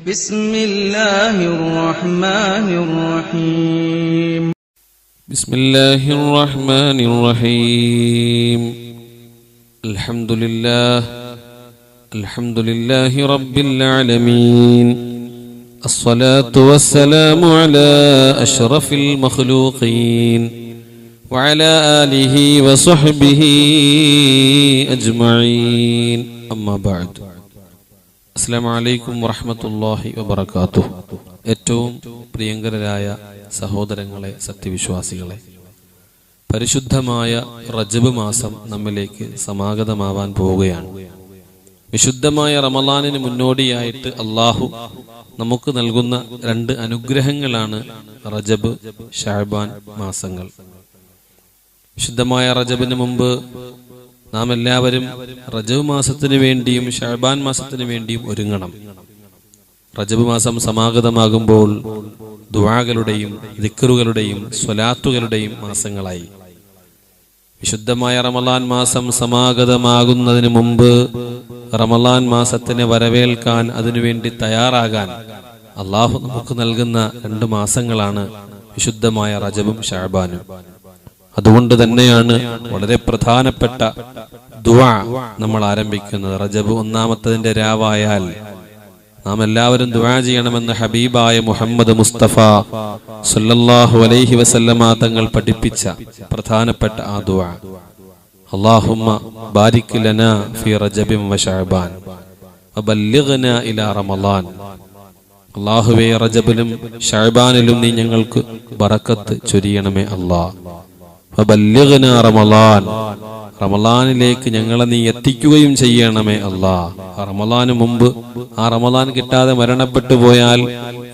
بسم الله الرحمن الرحيم بسم الله الرحمن الرحيم الحمد لله رب العالمين الصلاة والسلام على أشرف المخلوقين وعلى آله وصحبه أجمعين أما بعد അസ്സലാമു അലൈക്കും വറഹ്മത്തുള്ളാഹി വബറകാതുഹു. ഏറ്റവും പ്രിയങ്കരായ സഹോദരങ്ങളെ, സത്യവിശ്വാസികളെ, പരിശുദ്ധമായ റജബ് മാസം നമ്മിലേക്ക് സമാഗതമാവാൻ പോവുകയാണ്. വിശുദ്ധമായ റമളാനിന് മുന്നോടിയായിട്ട് അള്ളാഹു നമുക്ക് നൽകുന്ന രണ്ട് അനുഗ്രഹങ്ങളാണ് റജബ്, ശഅബാൻ മാസങ്ങൾ. വിശുദ്ധമായ റജബിന് മുമ്പ് നാം എല്ലാവരും റജബ് മാസത്തിന് വേണ്ടിയും ശഅബാൻ മാസത്തിന് വേണ്ടിയും ഒരുങ്ങണം. റജബ് മാസം സമാഗതമാകുമ്പോൾ ദുആകളുടെയും ദിക്റുകളുടെയും സ്വലാത്തുകളുടെയും മാസങ്ങളായി. വിശുദ്ധമായ റമളാൻ മാസം സമാഗതമാകുന്നതിന് മുമ്പ് റമളാൻ മാസത്തിനെ വരവേൽക്കാൻ, അതിനുവേണ്ടി തയ്യാറാകാൻ അള്ളാഹു നമുക്ക് നൽകുന്ന രണ്ട് മാസങ്ങളാണ് വിശുദ്ധമായ റജബും ശഅബാനും. അതുകൊണ്ട് തന്നെയാണ് വളരെ പ്രധാനപ്പെട്ട ദുആ നമ്മൾ ആരംഭിക്കുന്നത്. റജബ് ഒന്നാമത്തതിന്റെ രാവായാൽ നാം എല്ലാവരും ദുആ ചെയ്യണമെന്ന് ഹബീബായ മുഹമ്മദ് മുസ്തഫ സല്ലല്ലാഹു അലൈഹി വസല്ലമ തങ്ങൾ പഠിപ്പിച്ച പ്രധാനപ്പെട്ട ആ ദുആ, അല്ലാഹുമ്മ ബാരിക് ലനാ ഫീ റജബിൻ വ ശഅബാൻ വബല്ലിഗ്നാ ഇലാ റമളാൻ. അല്ലാഹുവേ, റജബിലും ശഅബാനിലും നീ ഞങ്ങൾക്ക് ബറക്കത്ത് ചൊരിയണമേ അല്ലാഹ്. വബല്ലിഗ്നാ റമളാൻ, റമളാനിലേക്ക് ഞങ്ങളെ നീ എത്തിക്കുകയും ചെയ്യണമേ അല്ലാഹ്. റമളാന് മുമ്പ് ആ റമളാൻ കിട്ടാതെ മരണപ്പെട്ടു പോയാൽ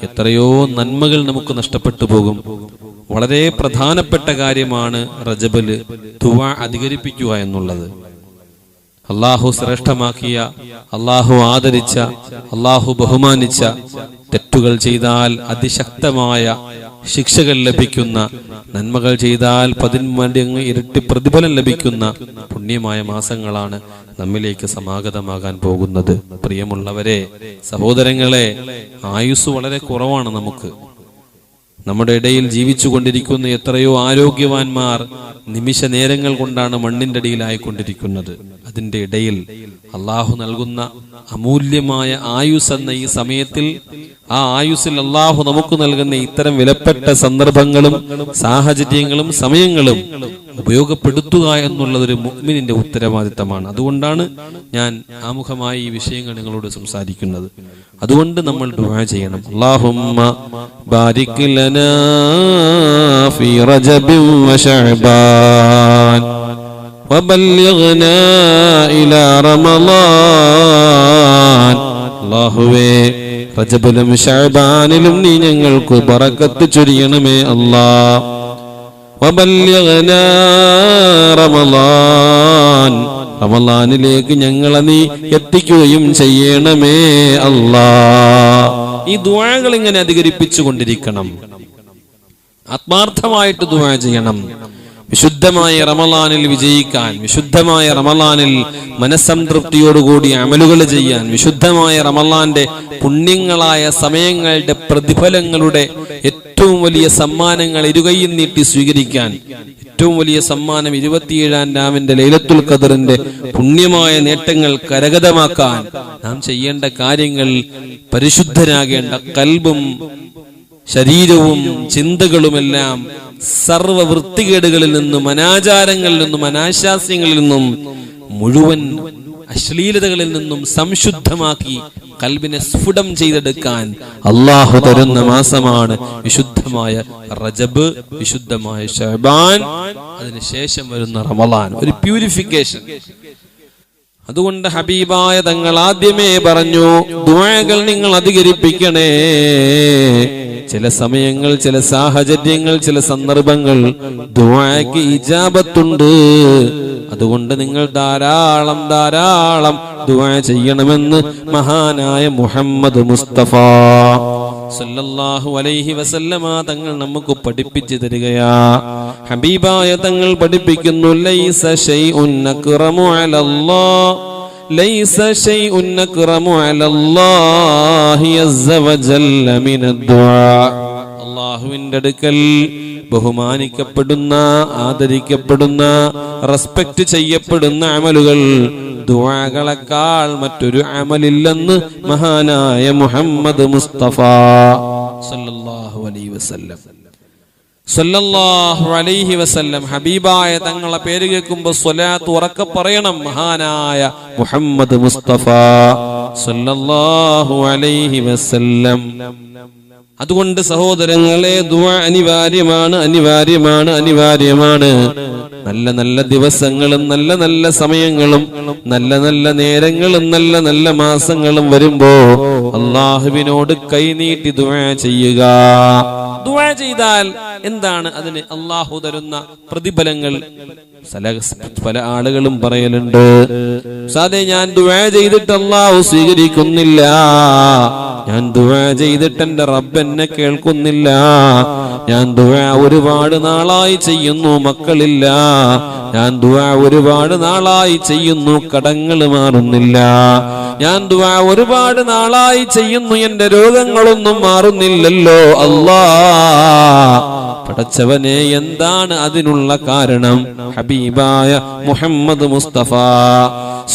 എത്രയോ നന്മകൾ നമുക്ക് നഷ്ടപ്പെട്ടു പോകും. വളരെ പ്രധാനപ്പെട്ട കാര്യമാണ് റജബില് ദുആ അധികരിപ്പിക്കുക എന്നുള്ളത്. അല്ലാഹു ശ്രേഷ്ഠമാക്കിയ, അല്ലാഹു ആദരിച്ച, അല്ലാഹു ബഹുമാനിച്ച തെറ്റുകൾ ചെയ്താൽ അതിശക്തമായ ശിക്ഷകൾ ലഭിക്കുന്ന, നന്മകൾ ചെയ്താൽ 10 മടങ്ങ് ഇരട്ടി പ്രതിഫലം ലഭിക്കുന്ന പുണ്യമായ മാസങ്ങളാണ് നമ്മിലേക്ക് സമാഗതമാകാൻ പോകുന്നത്. പ്രിയമുള്ളവരെ, സഹോദരങ്ങളെ, ആയുസ് വളരെ കുറവാണ് നമുക്ക്. നമ്മുടെ ഇടയിൽ ജീവിച്ചു കൊണ്ടിരിക്കുന്ന എത്രയോ ആരോഗ്യവാന്മാർ നിമിഷ നേരങ്ങൾ കൊണ്ടാണ് മണ്ണിന്റെ അടിയിലായിക്കൊണ്ടിരിക്കുന്നത്. അതിന്റെ ഇടയിൽ അള്ളാഹു നൽകുന്ന അമൂല്യമായ ആയുസ് എന്ന ഈ സമയത്തിൽ, ആ ആയുസ്സിൽ അള്ളാഹു നമുക്ക് നൽകുന്ന ഇത്തരം വിലപ്പെട്ട സന്ദർഭങ്ങളും സാഹചര്യങ്ങളും സമയങ്ങളും ഉപയോഗപ്പെടുത്തുക എന്നുള്ളതൊരു മുഅ്മിനിന്റെ ഉത്തരവാദിത്തമാണ്. അതുകൊണ്ടാണ് ഞാൻ ആമുഖമായി ഈ വിഷയങ്ങൾ നിങ്ങളോട് സംസാരിക്കുന്നത്. അതുകൊണ്ട് നമ്മൾ ദുആ ചെയ്യണം. അല്ലാഹുമ്മ ബാരിക് ലനാ ഫീ റജബിൻ വ ശഅബാൻ വബല്ലിഗ്നാ ഇലാ റമളാൻ. അല്ലാഹുവേ, റജബിലും ശഅബാനിലും നീ ഞങ്ങൾക്ക് ബറക്കത്ത് ചൊരിയണമേ അല്ലാഹ്. വബല്ലിഗ്നാ റമളാൻ, റമളാനിലേക്ക് ഞങ്ങളെ നീ എത്തിക്കുകയും ചെയ്യണമേ അല്ലാഹ്. ഈ ദുആകൾ ഇങ്ങനെ അധികരിപ്പിച്ചു കൊണ്ടിരിക്കണം. ആത്മാർത്ഥമായിട്ട് ദുആ ചെയ്യണം. വിശുദ്ധമായ റമളാനിൽ വിജയിക്കാൻ, വിശുദ്ധമായ റമളാനിൽ മനസ്സംതൃപ്തിയോടുകൂടി അമലുകൾ ചെയ്യാൻ, വിശുദ്ധമായ റമളാന്റെ പുണ്യങ്ങളായ സമയങ്ങളുടെ പ്രതിഫലങ്ങളുടെ ഏറ്റവും വലിയ സമ്മാനങ്ങൾ ഇരുകൈയിൽ നീട്ടി സ്വീകരിക്കാൻ, ഏറ്റവും വലിയ സമ്മാനം 27-ാം രാവിന്റെ ലൈലത്തുൽ ഖദറിന്റെ പുണ്യമായ നേട്ടങ്ങൾ കരഗതമാക്കാൻ നാം ചെയ്യേണ്ട കാര്യങ്ങൾ, പരിശുദ്ധരാകേണ്ട കൽബും ശരീരവും ചിന്തകളുമെല്ലാം സർവ വൃത്തികേടുകളിൽ നിന്നും, അനാചാരങ്ങളിൽ നിന്നും, അനാശാസ്യങ്ങളിൽ നിന്നും, മുഴുവൻ അശ്ലീലതകളിൽ നിന്നും സംശുദ്ധമാക്കി കൽബിനെ സ്ഫുടം ചെയ്തെടുക്കാൻ അള്ളാഹു തരുന്ന മാസമാണ് വിശുദ്ധമായ റജബ്, വിശുദ്ധമായ ശഅബാൻ, അതിനുശേഷം വരുന്ന റമളാൻ. ഒരു പ്യൂരിഫിക്കേഷൻ. അതുകൊണ്ട് ഹബീബായ തങ്ങൾ ആദ്യമേ പറഞ്ഞു, ദുആകൾ നിങ്ങൾ അധികരിപ്പിക്കണേ. ചില സമയങ്ങൾ, ചില സാഹചര്യങ്ങൾ, ചില സന്ദർഭങ്ങൾ ദുആക്ക് ഇജാബത്തുണ്ട്. അതുകൊണ്ട് നിങ്ങൾ ധാരാളം ദുആ ചെയ്യണമെന്ന് മഹാനായ മുഹമ്മദ് മുസ്തഫ സല്ലല്ലാഹു അലൈഹി വസല്ലമ തങ്ങൾ നമുക്ക് പഠിപ്പിച്ചു തരികയാ. ഹബീബായ തങ്ങൾ പഠിപ്പിക്കുന്നു, ലൈസ ശൈഉൻ അക്റമു അലല്ലാഹ് ലൈസ ശൈഉൻ അക്റമു അലല്ലാഹി അസ്സ വജല്ല മിനദ്ദുആ. അല്ലാഹുവിന്റെ അടുക്കൽ ബഹുമാനിക്കപ്പെടുന്ന, ആദരിക്കപ്പെടുന്ന, റെസ്പെക്ട് ചെയ്യപ്പെടുന്ന അമലുകൾ ദുആകളെക്കാൾ മറ്റൊരു അമലില്ലെന്ന് മഹാനായ മുഹമ്മദ് മുസ്തഫ സല്ലല്ലാഹു അലൈഹി വസല്ലം സല്ലല്ലാഹു അലൈഹി വസല്ലം. ഹബീബായ തങ്ങളെ പേര് കേൾക്കുമ്പോൾ സ്വലാത്ത് ഉറക്കെ പറയണം. മഹാനായ മുഹമ്മദ് മുസ്തഫ സല്ലല്ലാഹു അലൈഹി വസല്ലം. അതുകൊണ്ട് സഹോദരങ്ങളെ, ദുആ അനിവാര്യമാണ്, അനിവാര്യമാണ്, അനിവാര്യമാണ്. നല്ല നല്ല ദിവസങ്ങളും നല്ല നല്ല സമയങ്ങളും നല്ല നല്ല നേരങ്ങളും നല്ല നല്ല മാസങ്ങളും വരുമ്പോ അള്ളാഹുവിനോട് കൈനീട്ടി ദുആ ചെയ്യുക. ദുആ ചെയ്താൽ എന്താണ് അതിന് അള്ളാഹു തരുന്ന പ്രതിഫലങ്ങൾ? പല ആളുകളും പറയലുണ്ട്, സാധേ ഞാൻ ദുആ ചെയ്തിട്ട് അള്ളാഹു സ്വീകരിക്കുന്നില്ല, ഞാൻ ദുആ ചെയ്തിട്ട് എന്റെ റബ്ബ് എന്നെ കേൾക്കുന്നില്ല, ഞാൻ ദുആ ഒരുപാട് നാളായി ചെയ്യുന്നു, മക്കളില്ല, ഞാൻ ദുആ ഒരുപാട് നാളായി ചെയ്യുന്നു, കടങ്ങൾ മാറുന്നില്ല, ഞാൻ ദുആ ഒരുപാട് നാളായി ചെയ്യുന്നു, എന്റെ രോഗങ്ങളൊന്നും മാറുന്നില്ലല്ലോ അല്ലാ. പടച്ചവനെ, എന്താണ് അതിനുള്ള കാരണം? ഹബീബായ മുഹമ്മദ് മുസ്തഫ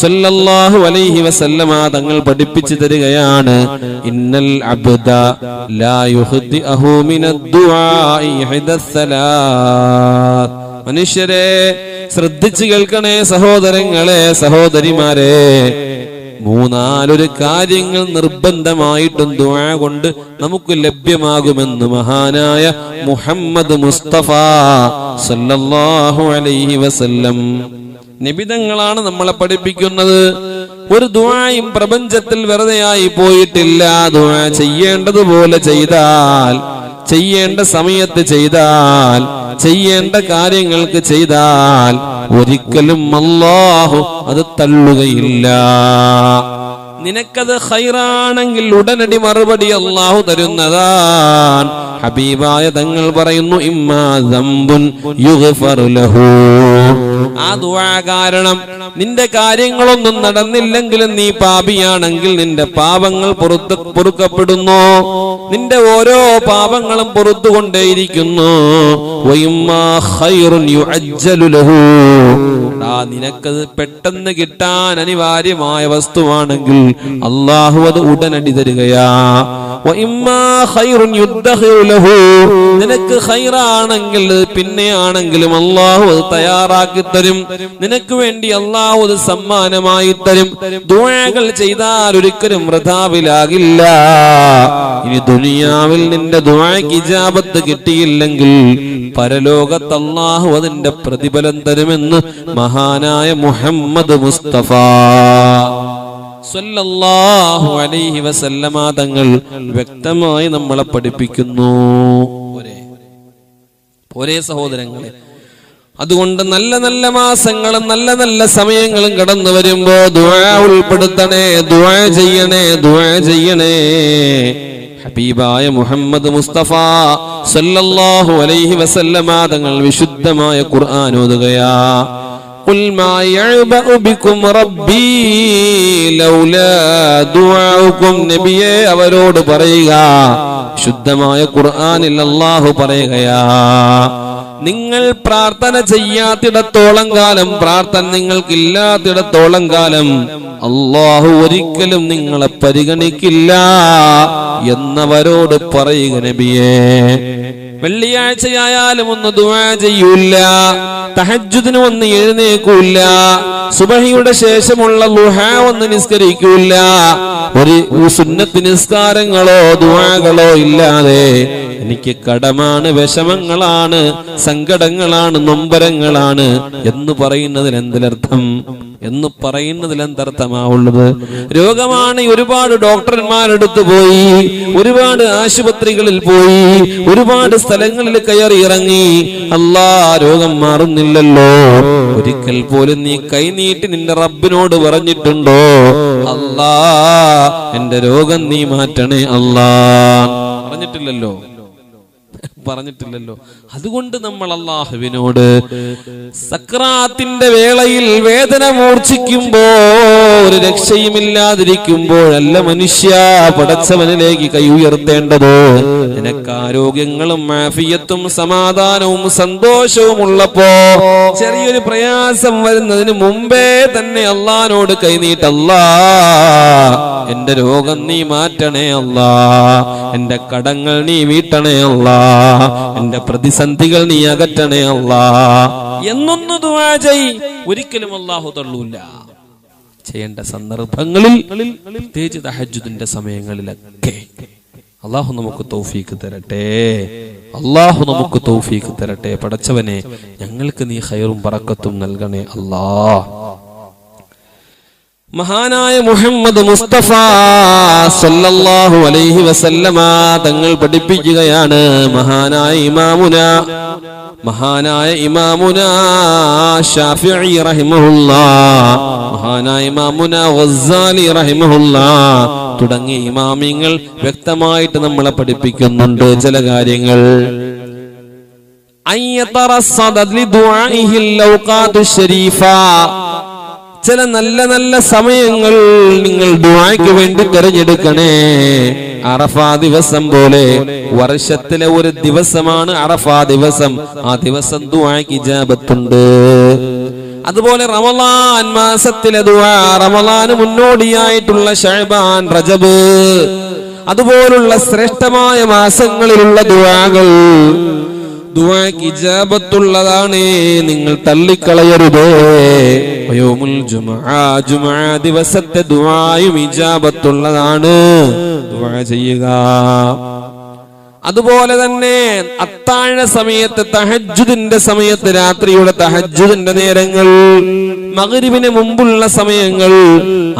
സല്ലല്ലാഹു അലൈഹി വസല്ലമ തങ്ങൾ പഠിപ്പിച്ചു തരികയാണ്, ഇന്നൽ അബ്ദ ലാ യുഹ്ദിഅഹു മിനദ്ദുആഇ ഇഹ്ദസ്സലാത്ത്. മനുഷ്യരെ ശ്രദ്ധിച്ചു കേൾക്കണേ, സഹോദരങ്ങളെ, സഹോദരിമാരെ, മൂന്നാലൊരു കാര്യങ്ങൾ നിർബന്ധമായിട്ടും ദുആ കൊണ്ട് നമുക്ക് ലഭ്യമാകുമെന്ന് മഹാനായ മുഹമ്മദ് മുസ്തഫ സല്ലല്ലാഹു അലൈഹി വസല്ലം. നിബിതങ്ങളാണ് നമ്മളെ പഠിപ്പിക്കുന്നത്. ഒരു ദുആയും പ്രപഞ്ചത്തിൽ വെറുതെയായി പോയിട്ടില്ല. ദുആ ചെയ്യേണ്ടതുപോലെ ചെയ്താൽ, ചെയ്യേണ്ട സമയത്ത് ചെയ്താൽ, ചെയ്യേണ്ട കാര്യങ്ങൾക്ക് ചെയ്താൽ ഒരിക്കലും അല്ലാഹു അത് തള്ളുകയില്ല. നിനക്കത് ഖൈറാണെങ്കിൽ ഉടനടി മറുപടി അല്ലാഹു തരുന്നതാണ്. ഹബീബായ തങ്ങൾ പറയുന്നു, ഇമ്മാ ദംബുൻ യുഗ്ഫറു ലഹു. ആ ദുആ കാരണം നിന്റെ കാര്യങ്ങളൊന്നും നടന്നില്ലെങ്കിലും നീ പാപിയാണെങ്കിൽ നിന്റെ പാപങ്ങൾ പൊറുക്കപ്പെടുന്നു, നിന്റെ ഓരോ പാപങ്ങളും പൊറുത്തുകൊണ്ടേയിരിക്കുന്നു. വഇമ്മാ ഖൈറുൻ യുഅജ്ജലു ലഹു. നിനക്കത് പെട്ടെന്ന് കിട്ടാൻ അനിവാര്യമായ വസ്തുവാണെങ്കിൽ അല്ലാഹു അത് ഉടനടി തരികയാ. വഇമ്മാ ഖൈറുൻ യുദ്ദഖിറു ലഹു. നിനക്ക് ഖൈറാണെങ്കിൽ പിന്നെയാണെങ്കിലും അല്ലാഹു അത് തയ്യാറാക്കി തരും, നിനക്ക് വേണ്ടി അല്ലാഹു അത് സമ്മാനമായി തരും. ദുആകൾ ചെയ്താൽ ഒരിക്കലും വൃഥാവിലാകില്ല. ഇനി ദുനിയാവിൽ നിന്റെ ദുആക്ക് ഇജാബത്ത് കിട്ടിയില്ലെങ്കിൽ പരലോകത്ത് അല്ലാഹു അതിന്റെ പ്രതിഫലം തരുമെന്ന് മഹാനായ മുഹമ്മദ് മുസ്തഫ സല്ലല്ലാഹു അലൈഹി വസല്ലമ തങ്ങൾ വ്യക്തമായി നമ്മളെ പഠിപ്പിക്കുന്നു. ഒരേ സഹോദരങ്ങളെ, അതുകൊണ്ട് നല്ല നല്ല മാസങ്ങളും നല്ല നല്ല സമയങ്ങളും കടന്നു വരുമ്പോ ദുആ ഉൾപ്പെടുത്തണേ, ദുആ ചെയ്യണേ, ദുആ ചെയ്യണേ. ഹബീബായ മുഹമ്മദ് മുസ്തഫ സല്ലല്ലാഹു അലൈഹി വസല്ലമ തങ്ങൾ വിശുദ്ധമായ ഖുർആൻ ഓതുകയാ. ഖുൽ മാ യഅബഉ ബികും റബ്ബി ലൗലാ ദുആഉകും. നബിയേ, അവരോട് പറയുക, ശുദ്ധമായ ഖുർആനിൽ അല്ലാഹു പറയുകയാ, നിങ്ങൾ പ്രാർത്ഥന ചെയ്യാത്തിടത്തോളം കാലം, പ്രാർത്ഥന നിങ്ങൾക്കില്ലാത്തിടത്തോളം കാലം അല്ലാഹു ഒരിക്കലും നിങ്ങളെ പരിഗണിക്കില്ല എന്നവരോട് പറയുക നബിയേ. വെള്ളിയാഴ്ചയായാലും ഒന്ന് ദുആ ചെയ്യൂല, തഹജ്ജുദിന് ഒന്ന് എഴുന്നേക്കൂല, സുബഹിയുടെ ശേഷമുള്ള ളുഹാ ഒന്ന് നിസ്കരിക്കൂല, ഒരു സുന്നത്ത് നിസ്കാരങ്ങളോ ദുആകളോ ഇല്ലാതെ എനിക്ക് കടമാണ്, വിഷമങ്ങളാണ്, സങ്കടങ്ങളാണ്, നൊമ്പരങ്ങളാണ് എന്ന് പറയുന്നതിൽ എന്തിനർത്ഥം? എന്ന് പറയുന്നതിൽ എന്തർത്ഥമാവുള്ളത്? രോഗമാണ്, ഒരുപാട് ഡോക്ടർമാരെടുത്ത് പോയി, ഒരുപാട് ആശുപത്രികളിൽ പോയി, ഒരുപാട് സ്ഥലങ്ങളിൽ കയറി ഇറങ്ങി, അല്ലാ രോഗം മാറുന്നില്ലല്ലോ. ഒരിക്കൽ പോലും നീ കൈനീട്ടി നിന്റെ റബ്ബിനോട് പറഞ്ഞിട്ടുണ്ടോ, അല്ലാ എന്റെ രോഗം നീ മാറ്റണേ അല്ലാ? പറഞ്ഞിട്ടില്ലല്ലോ. പറഞ്ഞിട്ടില്ലല്ലോ. അതുകൊണ്ട് നമ്മൾ അള്ളാഹുവിനോട് സക്രാത്തിന്റെ വേളയിൽ വേദന മൂർച്ഛിക്കുമ്പോ ഒരു രക്ഷയുമില്ലാതിരിക്കുമ്പോഴല്ല മനുഷ്യ പടച്ചവനിലേക്ക് കൈ ഉയർത്തേണ്ടത്. നിനക്ക് ആരോഗ്യങ്ങളും ആഫിയത്തും സമാധാനവും സന്തോഷവും ഉള്ളപ്പോ ചെറിയൊരു പ്രയാസം വരുന്നതിന് മുമ്പേ തന്നെ അള്ളാഹിനോട് കൈനീട്ടല്ലാ, എന്റെ രോഗം നീ മാറ്റണേ അല്ലാ, എന്റെ കടങ്ങൾ നീ വീട്ടണേ അല്ലാ, എന്റെ പ്രതിസന്ധികൾ നീ അകറ്റണേ അല്ലാ എന്നൊന്ന് ദുആ ചെയ്. ഒരിക്കലും അല്ലാഹു തള്ളൂല. ചെയ്യേണ്ട സന്ദർഭങ്ങളിൽ, പ്രത്യേകിച്ച് തഹജ്ജുദിന്റെ സമയങ്ങളിലൊക്കെ അല്ലാഹു നമുക്ക് തൗഫീഖ് തരട്ടെ. അല്ലാഹു നമുക്ക് തൗഫീഖ് തരട്ടെ. പടച്ചവനെ, ഞങ്ങൾക്ക് നീ ഖൈറും ബറക്കത്തും നൽകണേ അല്ലാ. മഹാനായ മുഹമ്മദ് മുസ്തഫ സല്ലല്ലാഹു അലൈഹി വസല്ലമ തങ്ങൾ പഠിപ്പിക്കുകയാണ്. മഹാനായ ഇമാമുന ശാഫിഈ റഹിമഹുല്ലാഹ്, മഹാനായ ഇമാമുന ഗസ്സാലി റഹിമഹുല്ലാഹ് തുടങ്ങിയ ഇമാമിങ്ങൾ വ്യക്തമായിട്ട് നമ്മളെ പഠിപ്പിക്കുന്നുണ്ട് ചില കാര്യങ്ങൾ. അയ്യതറസ്സദ ലിദുആഇഹിൽ ലൗഖാതു ശരീഫ, ചില നല്ല നല്ല സമയങ്ങൾ നിങ്ങൾ ദുആയ്ക്ക് വേണ്ടി തിരഞ്ഞെടുക്കണേ. അറഫാ ദിവസം പോലെ വർഷത്തിലെ ഒരു ദിവസമാണ് അറഫാ ദിവസം. ആ ദിവസം ദുആയ്ക്ക് ഇജാബത്തുണ്ട്. അതുപോലെ റമളാൻ മാസത്തിലെ ദുആ, റമളാന് മുന്നോടിയായിട്ടുള്ള ശഅബാൻ, റജബ്, അതുപോലുള്ള ശ്രേഷ്ഠമായ മാസങ്ങളിലുള്ള ദുആകൾ ദുആക്ക് ഇജാബത്തുള്ളതാണ്. നിങ്ങൾ തള്ളിക്കളയരുത്. യൗമുൽ ജുമുഅ, ജുമുഅ ദിവസത്തെ ദുആയും ഇജാബത്തുള്ളതാണ്. ദുആ ചെയ്യുക. അതുപോലെ തന്നെ അത്താഴ സമയത്ത്, തഹജ്ജുദിന്റെ സമയത്ത്, രാത്രിയുടെ തഹജ്ജുദിന്റെ നേരങ്ങൾ, മഗ്രിബിന് മുമ്പുള്ള സമയങ്ങൾ,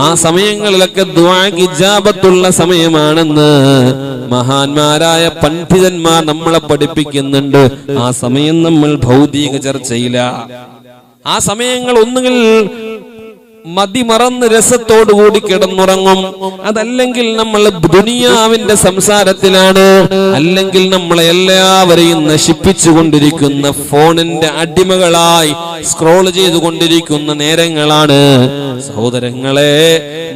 ആ സമയങ്ങളിലൊക്കെ ദുആക്ക് ഇജാബത്തുള്ള സമയമാണെന്ന് മഹാന്മാരായ പണ്ഡിതന്മാർ നമ്മളെ പഠിപ്പിക്കുന്നുണ്ട്. ആ സമയം നമ്മൾ ഭൗതിക ചർച്ചയില്ല. ആ സമയങ്ങൾ ഒന്നുകിൽ മതിമറന്ന് രസത്തോടുകൂടി കിടന്നുറങ്ങും, അതല്ലെങ്കിൽ നമ്മൾ ദുനിയാവിന്റെ സംസാരത്തിലാണ്, അല്ലെങ്കിൽ നമ്മളെ എല്ലാവരെയും നശിപ്പിച്ചുകൊണ്ടിരിക്കുന്ന ഫോണിന്റെ അടിമകളായി സ്ക്രോൾ ചെയ്തുകൊണ്ടിരിക്കുന്ന നേരങ്ങളാണ്. സഹോദരങ്ങളെ,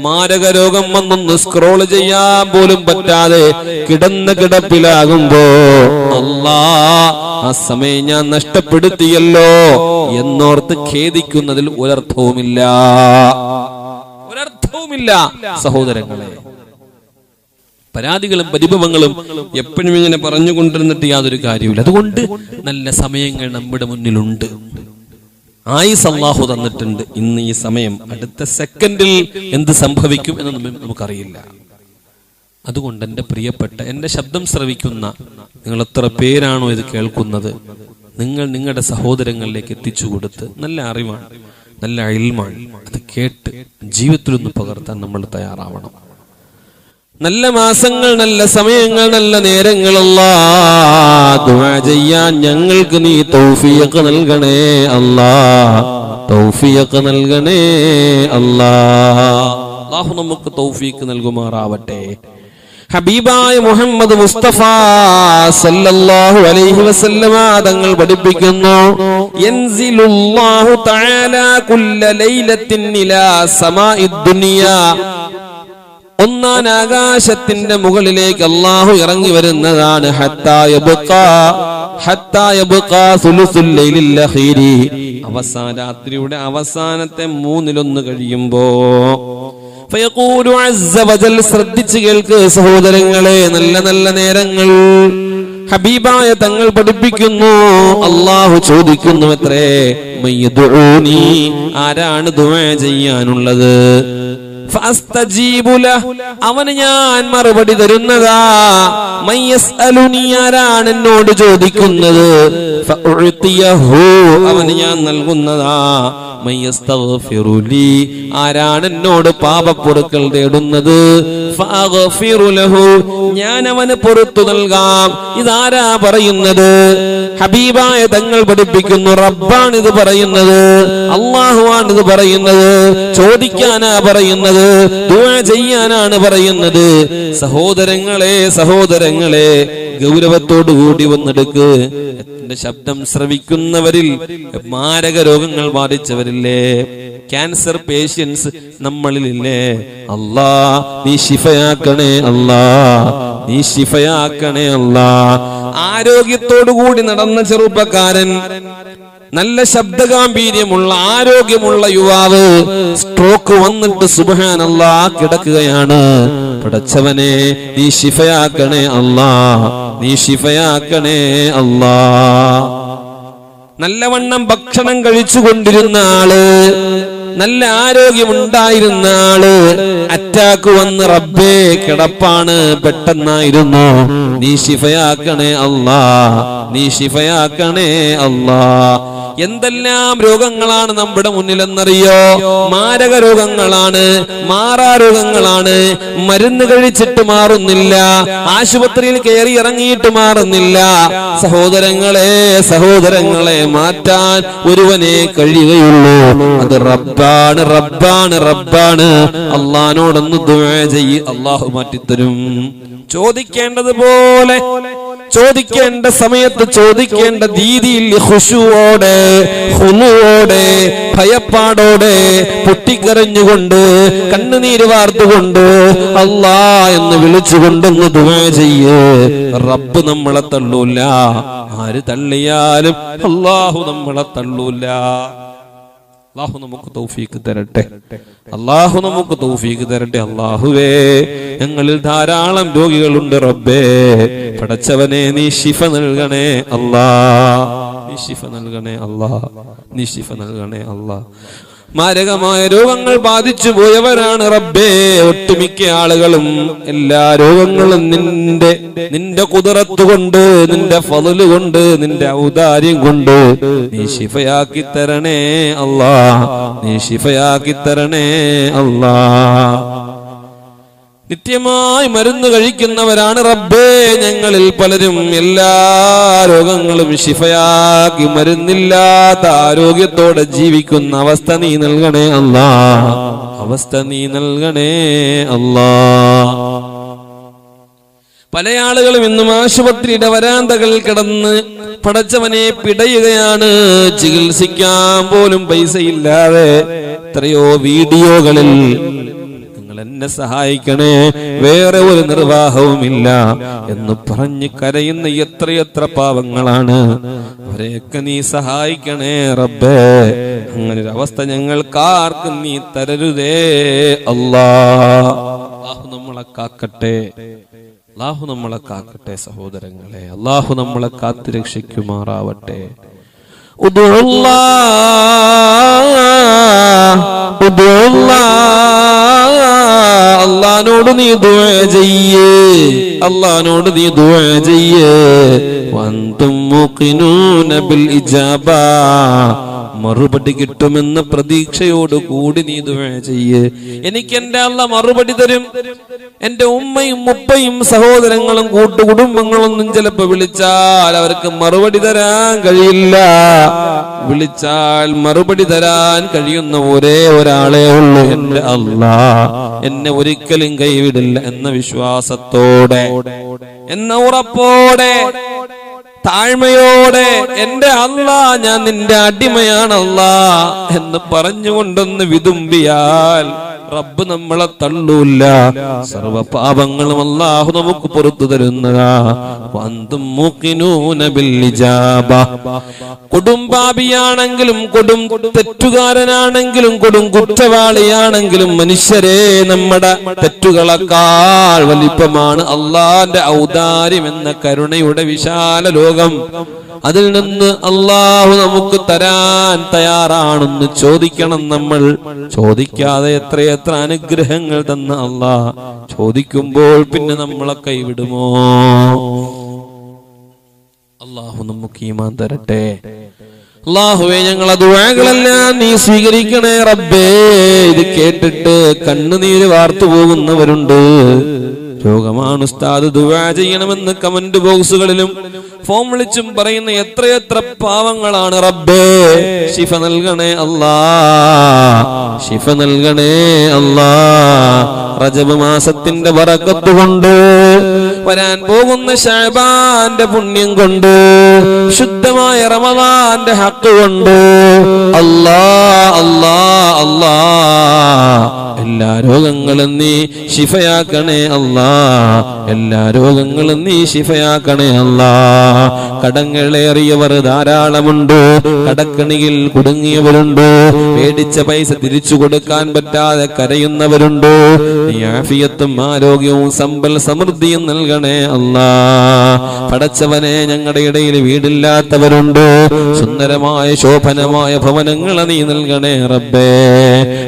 മാരക രോഗം വന്നൊന്ന് സ്ക്രോൾ ചെയ്യാൻ പോലും പറ്റാതെ കിടന്ന കിടപ്പിലാകുമ്പോ അല്ലാ, ആ സമയം ഞാൻ നഷ്ടപ്പെടുത്തിയല്ലോ എന്നോർത്ത് ഖേദിക്കുന്നതിൽ ഒരർത്ഥവുമില്ല. സഹോദരങ്ങളെ, പരാതികളും പരിഭവങ്ങളും എപ്പോഴും ഇങ്ങനെ പറഞ്ഞുകൊണ്ടിരുന്നിട്ട് യാതൊരു കാര്യമില്ല. അതുകൊണ്ട് നല്ല സമയങ്ങൾ നമ്മുടെ മുന്നിലുണ്ട്. ആയുസ് അല്ലാഹു തന്നിട്ടുണ്ട്. ഇന്ന് ഈ സമയം, അടുത്ത സെക്കൻഡിൽ എന്ത് സംഭവിക്കും എന്ന് നമുക്കറിയില്ല. അതുകൊണ്ട് എൻ്റെ പ്രിയപ്പെട്ട, എൻ്റെ ശബ്ദം ശ്രവിക്കുന്ന നിങ്ങൾ എത്ര പേരാണോ ഇത് കേൾക്കുന്നത്, നിങ്ങൾ നിങ്ങളുടെ സഹോദരങ്ങളിലേക്ക് എത്തിച്ചു കൊടുത്ത്, നല്ല അറിവാണ്, നല്ല ഇൽമാണ്, അത് കേട്ട് ജീവിതത്തിലൊന്ന് പകർത്താൻ നമ്മൾ തയ്യാറാവണം. നല്ല മാസങ്ങൾ, നല്ല സമയങ്ങൾ, നല്ല നേരങ്ങൾ അല്ലാഹ് ദുആ ചെയ്യാൻ ഞങ്ങൾക്ക് നീ തൗഫീഖ് നൽകണേ അല്ലാഹ്, തൗഫീഖ് നൽകണേ അല്ലാഹ്. അല്ലാഹു നമുക്ക് തൗഫീഖ് നൽകുമാറാവട്ടെ. ഹബീബായ മുഹമ്മദ് മുസ്തഫ സല്ലല്ലാഹു അലൈഹി വസല്ലമ തങ്ങൾ പഠിപ്പിക്കുന്നു, യൻസിലുല്ലാഹു തആല കുല്ല ലൈലത്തിൻ ഇലാ സമാഇദ് ദുനിയാ, ഒന്നാം ആകാശത്തിന്റെ മുകളിലേക്ക് അല്ലാഹു ഇറങ്ങി വരുന്നതാണ്. ഹത്താ യബ്ഖാ സുലുസുൽ ലൈലിൽ അഖീരി, രാത്രിയുടെ അവസാനത്തെ മൂന്നിലൊന്ന് കഴിയുമ്പോ ഫയഖൂലു അസ്സ വജൽ, ശ്രദ്ധിച്ചു കേൾക്ക് സഹോദരങ്ങളെ, നല്ല നല്ല നേരങ്ങൾ ഹബീബായ തങ്ങൾ പഠിപ്പിക്കുന്നു. അല്ലാഹു ചോദിക്കുന്നു, എത്രേ മയ്യദുഊനി, ആരാണ് ദുആ ചെയ്യാനുള്ളത്? ഫഅസ്തജീബു ലഹു, അവന് ഞാൻ മറുപടി തരുന്നതാ. മയ്യസ്അലുനി, ആരാണ് എന്നോട് ചോദിക്കുന്നത്? ഫഉഅതിയഹു, അവന് ഞാൻ നൽകുന്നതാ. മയ്യസ്തഗ്ഫിറുലി, ആരാണ് എന്നോട് പാപപ്പൊറുക്കൽ തേടുന്നത്? ഫഅഗ്ഫിറു ലഹു, ഞാൻ അവന് പൊറുത്തു നൽകാം. ഇതാരാ പറയുന്നത്? ഹബീബായ തങ്ങൾ പഠിപ്പിക്കുന്നു, റബ്ബാണ് ഇത് പറയുന്നത്, അല്ലാഹുവാണ് ഇത് പറയുന്നത്. ചോദിക്കാനാ പറയുന്നത്, ദുആ ചെയ്യാനാണ് പറയുന്നത്. സഹോദരങ്ങളെ, സഹോദരങ്ങളെ, ഗൗരവത്തോടുകൂടി വന്നെടുക്ക്. എന്റെ ശബ്ദം ശ്രവിക്കുന്നവരിൽ മാരക രോഗങ്ങൾ ബാധിച്ചവരില്ലേ, ക്യാൻസർ പേഷ്യൻസ് നമ്മളിലില്ലേ, അല്ലാ നീ ശിഫയാക്കണേ, അല്ലാ നീ ശിഫയാക്കണേ, അല്ലാ. ആരോഗ്യത്തോടുകൂടി നടന്ന ചെറുപ്പക്കാരൻ, നല്ല ശബ്ദഗാംഭീര്യമുള്ള ആരോഗ്യമുള്ള യുവാവ് സ്ട്രോക്ക് വന്നിട്ട് സുബ്ഹാനല്ലാഹ് കിടക്കുകയാണ്. പടച്ചവനെ നീ ശിഫയാക്കണേ അല്ലാ, നീ ശിഫയാക്കണേ അല്ലാ. നല്ലവണ്ണം ഭക്ഷണം കഴിച്ചുകൊണ്ടിരുന്ന ആള്, നല്ല ആരോഗ്യമുണ്ടായിരുന്ന ആള്, അറ്റാക്ക് വന്ന് റബ്ബേ കിടപ്പാണ്, പെട്ടെന്നായിരുന്നു. നീ ശിഫയാക്കണേ അല്ലാ, നീ ശിഫയാക്കണേ അല്ലാ. എന്തെല്ലാം രോഗങ്ങളാണ് നമ്മുടെ മുന്നിലെന്നറിയോ? മാരക രോഗങ്ങളാണ്, മാറാ രോഗങ്ങളാണ്. മരുന്ന് കഴിച്ചിട്ട് മാറുന്നില്ല, ആശുപത്രിയിൽ കയറി ഇറങ്ങിയിട്ട് മാറുന്നില്ല. സഹോദരങ്ങളെ, സഹോദരങ്ങളെ, മാറ്റാൻ ഒരുവനെ കഴിയുകയുള്ളൂ, അത് റബ്ബാണ്, റബ്ബാണ്, റബ്ബാണ്. അള്ളാഹിനോടൊന്ന് ദുആ ചെയ്യ്, അള്ളാഹു മാറ്റിത്തരും. ചോദിക്കേണ്ടതുപോലെ ചോദിക്കേണ്ട സമയത്ത് ചോദിക്കേണ്ട രീതിയിൽ ഖുശൂഓടെ, ഖുളൂഓടെ, ഭയപ്പാടോടെ, പൊട്ടിക്കരഞ്ഞുകൊണ്ട്, കണ്ണുനീര് വാർത്തുകൊണ്ട് അല്ലാ എന്ന് വിളിച്ചുകൊണ്ടൊന്ന് ദുആ ചെയ്യ്. റബ്ബ് നമ്മളെ തള്ളൂല. ആര് തള്ളിയാലും അല്ലാഹു നമ്മളെ തള്ളൂല. അല്ലാഹു നമുക്ക് തൗഫീഖ് തരട്ടെ, അല്ലാഹു നമുക്ക് തൗഫീഖ് തരട്ടെ. അല്ലാഹുവേ, ഞങ്ങളിൽ ധാരാളം രോഗികളുണ്ട് റബ്ബേ, പടച്ചവനെ നീ ശിഫ നൽകണേ അല്ലാ, നീ ശിഫ നൽകണേ അല്ലാ, നീ ശിഫ നൽകണേ അല്ലാ. മാരകമായ രോഗങ്ങൾ ബാധിച്ചു പോയവരാണ് റബ്ബേ ഒട്ടുമിക്ക ആളുകളും. എല്ലാ രോഗങ്ങളും നിന്റെ ഖുദ്റത്ത് കൊണ്ട്, നിന്റെ ഫള് കൊണ്ട്, നിന്റെ ഔദാര്യം കൊണ്ട് നീ ശിഫയാക്കി തരണേ അല്ലാ, നീ ശിഫയാക്കി തരണേ അല്ലാ. നിത്യമായി മരുന്ന് കഴിക്കുന്നവരാണ് റബ്ബേ ഞങ്ങളിൽ പലരും. എല്ലാ രോഗങ്ങളും ശിഫയാക്കി മരുന്നില്ലാത്ത ആരോഗ്യത്തോടെ ജീവിക്കുന്ന അവസ്ഥ നീ നൽകണേ അല്ലാ, അവസ്ഥ നീ നൽകണേ അല്ലാ. പല ആളുകളും ഇന്നും ആശുപത്രിയുടെ വരാന്തകളിൽ കിടന്ന് പടച്ചവനെ പിടയുകയാണ്, ചികിത്സിക്കാൻ പോലും പൈസയില്ലാതെ. എത്രയോ വീഡിയോകളിൽ എന്നെ സഹായിക്കണേ, വേറെ ഒരു നിർവാഹവുമില്ല എന്ന് പറഞ്ഞ് കരയുന്ന എത്രയെത്ര പാവങ്ങളാണ്. അവരെയൊക്കെ നീ സഹായിക്കണേ റബ്ബേ. അങ്ങനൊരു അവസ്ഥ ഞങ്ങൾക്കാർക്കും നീ തരരുതേ അല്ലാ. അല്ലാഹു നമ്മളെ കാക്കട്ടെ, അല്ലാഹു നമ്മളെ കാക്കട്ടെ സഹോദരങ്ങളെ. അല്ലാഹു നമ്മളെ കാത്തു രക്ഷിക്കുമാറാവട്ടെ. അല്ലാഹുവോട് നീ ദുആ ചെയ്യ്, അല്ലാഹുവോട് നീ ദുആ ചെയ്യ്. വഅൻതും മുഖിനൂന ബിൽ ഇജാബ, മറുപടി കിട്ടുമെന്ന പ്രതീക്ഷയോട് കൂടി നീ ദുആ ചെയ്യ്. എനിക്ക് എന്റെ അല്ലാഹ് മറുപടി തരും. എന്റെ ഉമ്മയും ഉപ്പയും സഹോദരങ്ങളും കൂട്ടുകുടുംബങ്ങളൊന്നും ചിലപ്പോ വിളിച്ചാൽ അവർക്ക് മറുപടി തരാൻ കഴിയില്ല. വിളിച്ചാൽ മറുപടി തരാൻ കഴിയുന്ന ഒരേ ഒരാളേ ഉള്ളൂ, എന്റെ അല്ലാഹ്. എന്നെ ഒരിക്കലും കൈവിടില്ല എന്ന വിശ്വാസത്തോടെ, എന്ന ഉറപ്പോടെ, താഴ്മയോടെ, എന്റെ അല്ലാഹ് ഞാൻ നിന്റെ അടിമയാണ് അല്ലാഹ് എന്ന് പറഞ്ഞുകൊണ്ടൊന്ന് വിതുമ്പിയാൽ റബ്ബ് നമ്മളെ തള്ളൂല്ല. സർവ പാപങ്ങളും അല്ലാഹു നമുക്ക് പുറത്തു തരുന്നതാ. കൊടും പാപിയാണെങ്കിലും, കൊടും തെറ്റുകാരനാണെങ്കിലും, കൊടും കുറ്റവാളിയാണെങ്കിലും, മനുഷ്യരെ നമ്മുടെ തെറ്റുകളെക്കാൾ വലിപ്പമാണ് അള്ളാന്റെ ഔദാര്യം എന്ന കരുണയുടെ വിശാല ലോകം. അതിൽ നിന്ന് അള്ളാഹു നമുക്ക് തരാൻ തയ്യാറാണെന്ന് ചോദിക്കണം നമ്മൾ. ചോദിക്കാതെ എത്രയെത്ര അനുഗ്രഹങ്ങൾ തന്ന അള്ളാഹ് ചോദിക്കുമ്പോൾ പിന്നെ നമ്മളെ കൈവിടുമോ? അള്ളാഹു നമുക്ക് ഈമാൻ തരട്ടെ. അല്ലാഹുവേ, ഞങ്ങളെ ദുആകളെല്ലാം നീ സ്വീകരിക്കണേ റബ്ബേ. ഇത് കേട്ടിട്ട് കണ്ണുനീര് വാർത്തു പോകുന്നവരുണ്ട്. രോഗമാണ് ഉസ്താദ്, ദുആ ചെയ്യണമെന്ന് കമന്റ് ബോക്സുകളിലും ഫോം വിളിച്ചും പറയുന്ന എത്രയെത്ര പാവങ്ങളാണ് റബ്ബേ. ശിഫ നൽകണേ അല്ലാ, ശിഫ നൽകണേ അല്ലാ. റജബ് മാസത്തിന്റെ ബറക്കത്ത് കൊണ്ട് വരാൻ പോകുന്ന ശഅബാന്റെ പുണ്യം കൊണ്ട്, ശുദ്ധമായ റമദാന്റെ ഹക്ക് കൊണ്ട് അല്ലാ അല്ലാ അല്ലാ എല്ലാ രോഗങ്ങളും നീ ശിഫയാക്കണേ അല്ലാ, എല്ലാ രോഗങ്ങളും നീ ശിഫയാക്കണേ അല്ലാ. കടങ്ങളേറിയവർ ധാരാളമുണ്ട്, കടക്കണിയിൽ കുടുങ്ങിയവരുണ്ട്, മേടിച്ച പൈസ തിരിച്ചു കൊടുക്കാൻ പറ്റാതെ കരയുന്നവരുണ്ട്. നീ ആഫിയത്തും ആരോഗ്യവും സമ്പൽ സമൃദ്ധിയും നൽകണേ അല്ലാ. പടച്ചവനെ, ഞങ്ങളുടെ ഇടയിൽ വീടില്ലാത്തവരുണ്ട്, സുന്ദരമായ ശോഭനമായ ഭവനങ്ങൾ നീ നൽകണേ റബ്ബേ.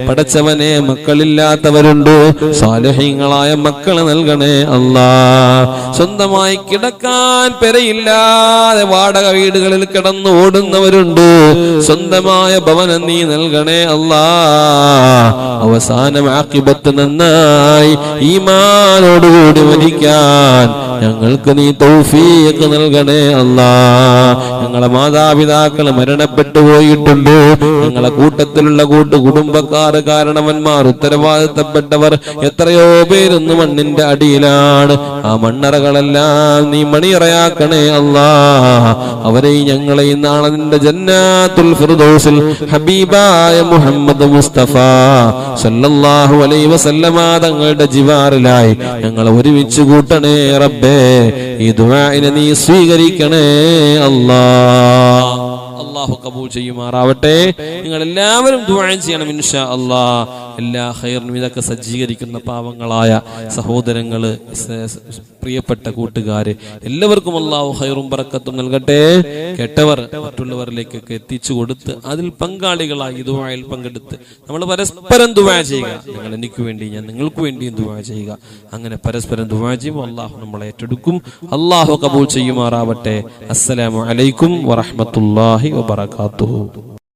പടച്ചവനെ, മക്കളില്ലാത്തവരുണ്ട്, സാലിഹീങ്ങളായ മക്കളെ നൽകണേ അല്ലാ. സ്വന്തമായി കിടക്കാൻ പെരയില്ലാതെ വാടക വീടുകളിൽ കിടന്നു ഓടുന്നവരുണ്ട്, സ്വന്തമായ ഭവനം നീ നൽകണേ അല്ലാ. അവസാനം ആഖിബത്ത് നന്നായി ഈമാനോടുകൂടി മരിക്കാൻ ഞങ്ങൾക്ക് നീ തൗഫീഖ് നൽകണേ അല്ലാ. ഞങ്ങളെ മാതാപിതാക്കൾ മരണപ്പെട്ടു പോയിട്ടുണ്ട്, ഞങ്ങളെ കൂട്ടത്തിലുള്ള കുടുംബക്കാർ, കാരണവന്മാർ, ഉത്തരവാദിത്തപ്പെട്ടവർ എത്രയോ പേരൊന്ന് മണ്ണിന്റെ അടിയിലാണ്. ആ മണ്ണറകളെല്ലാം നീ മണിയറയാക്കണേ അല്ലാ. അവരെയും ഞങ്ങളെയും നാളെ നിന്റെ ജന്നാത്തുൽ ഫിർദൗസിൽ ഹബീബായ മുഹമ്മദ് മുസ്തഫ സല്ലല്ലാഹു അലൈഹി വസല്ലമ തങ്ങളുടെ ജിവാറിലായി ഞങ്ങളെ ഒരുമിച്ച് കൂട്ടണേ റബ്ബേ. ഈ ദുആഇനെ നീ സ്വീകരിക്കണേ അല്ലാ. അല്ലാഹു കബൂൽ ചെയ്യുമാറാവട്ടെ. നിങ്ങൾ എല്ലാവരും ദുആ ചെയ്യണം ഇൻഷാ അല്ലാഹ്. എല്ലാ ഖൈറിനും ഇതൊക്കെ സജ്ജീകരിക്കുന്ന പാവങ്ങളായ സഹോദരങ്ങള്, പ്രിയപ്പെട്ട കൂട്ടുകാര്, എല്ലാവർക്കും അല്ലാഹു ഖൈറും ബറക്കത്തും നൽകട്ടെ. കേട്ടവർ മറ്റുള്ളവരിലേക്കൊക്കെ എത്തിച്ചു കൊടുത്ത് അതിൽ പങ്കാളികളായി ദുആയിൽ പങ്കെടുത്ത് നമ്മൾ പരസ്പരം ദുആ ചെയ്യുക. നിങ്ങൾ എനിക്ക് വേണ്ടി, ഞാൻ നിങ്ങൾക്ക് വേണ്ടിയും ദുആ ചെയ്യുക. അങ്ങനെ പരസ്പരം ദുആ ചെയ്യുമ്പോൾ അല്ലാഹു നമ്മളെ ഏറ്റെടുക്കും. അല്ലാഹു കബൂൽ ചെയ്യുമാറാവട്ടെ. അസ്സലാമു അലൈക്കും വറഹ്മത്തുള്ളാഹി വബറകാതുഹു.